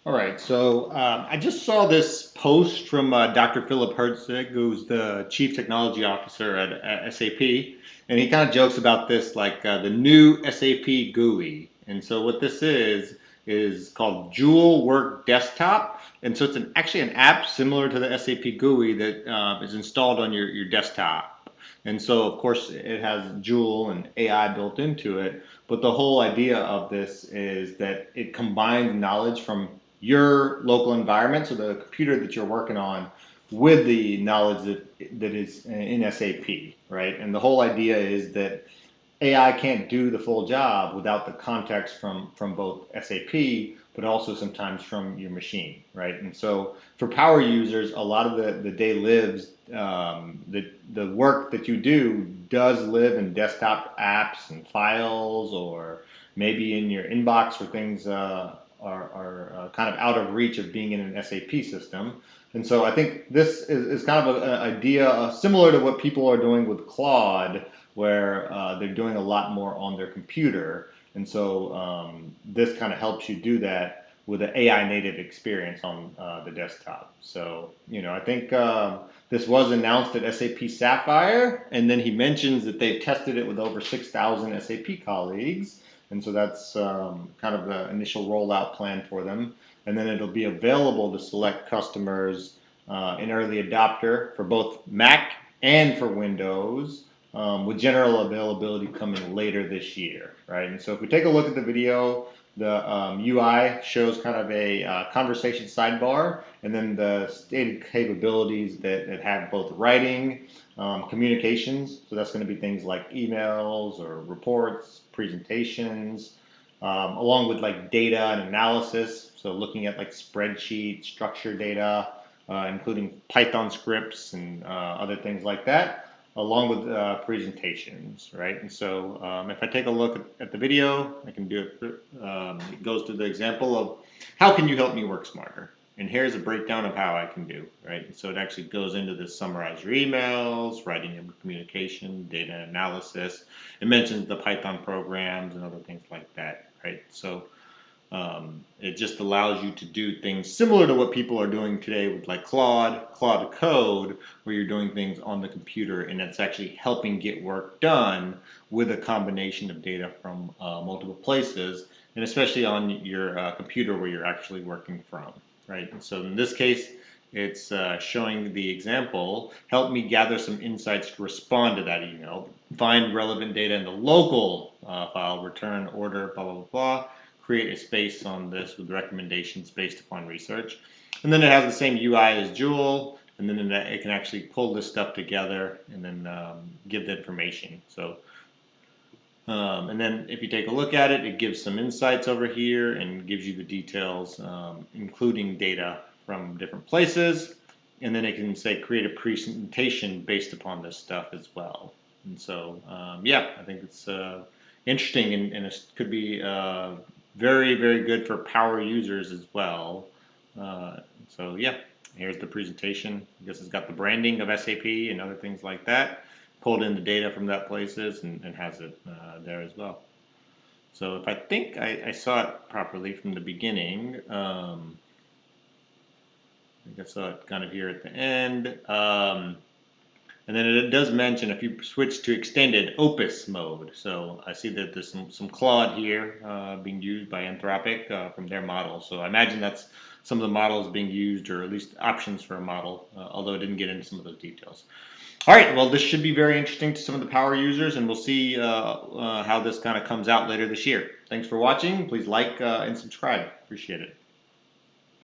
All right, so I just saw this post from Dr. Philipp Herzig, who's the Chief Technology Officer at SAP, and he kind of jokes about this like the new SAP GUI. And so what this is called Joule Work Desktop, and so it's actually an app similar to the SAP GUI that is installed on your desktop. And so, of course, it has Joule and AI built into it. But the whole idea of this is that it combines knowledge from your local environment, so the computer that you're working on, with the knowledge that is in SAP, right? And the whole idea is that AI can't do the full job without the context from both SAP, but also sometimes from your machine, right? And so for power users, a lot of the day lives, the work that you do does live in desktop apps and files, or maybe in your inbox where things are kind of out of reach of being in an SAP system. And so I think this is kind of an idea similar to what people are doing with Claude, where they're doing a lot more on their computer. And so this kind of helps you do that with an AI native experience on the desktop. So, I think this was announced at SAP Sapphire, and then he mentions that they've tested it with over 6,000 SAP colleagues. And so that's kind of the initial rollout plan for them. And then it'll be available to select customers in early adopter for both Mac and for Windows, with general availability coming later this year, right? And so if we take a look at the video, the UI shows kind of a conversation sidebar, and then the stated capabilities that have both writing, communications. So that's going to be things like emails or reports, presentations, along with like data and analysis. So looking at like spreadsheet, structured data, including Python scripts and other things like that, along with presentations, right? And so if I take a look at the video, I can do it. It goes through the example of how can you help me work smarter? And here's a breakdown of how I can do, right? And so it actually goes into this summarize your emails, writing and communication, data analysis. It mentions the Python programs and other things like that, right? So it just allows you to do things similar to what people are doing today with like Claude Code, where you're doing things on the computer, and it's actually helping get work done with a combination of data from multiple places, and especially on your computer where you're actually working from, right? And so in this case, it's showing the example, help me gather some insights to respond to that email, find relevant data in the local file, return, order, blah, blah, blah, blah, create a space on this with recommendations based upon research. And then it has the same UI as Joule, and then it can actually pull this stuff together and then give the information. So, and then if you take a look at it, it gives some insights over here and gives you the details, including data from different places. And then it can say create a presentation based upon this stuff as well. And so, yeah, I think it's interesting, and it could be very, very good for power users as well. So yeah, here's the presentation. I guess it's got the branding of SAP and other things like that. Pulled in the data from that places and has it there as well. So if I think I saw it properly from the beginning, I think I saw it kind of here at the end. And then it does mention if you switch to extended Opus mode. So I see that there's some Claude here being used by Anthropic from their model. So I imagine that's some of the models being used, or at least options for a model, although it didn't get into some of those details. All right, well, this should be very interesting to some of the power users, and we'll see how this kind of comes out later this year. Thanks for watching. Please like and subscribe. Appreciate it.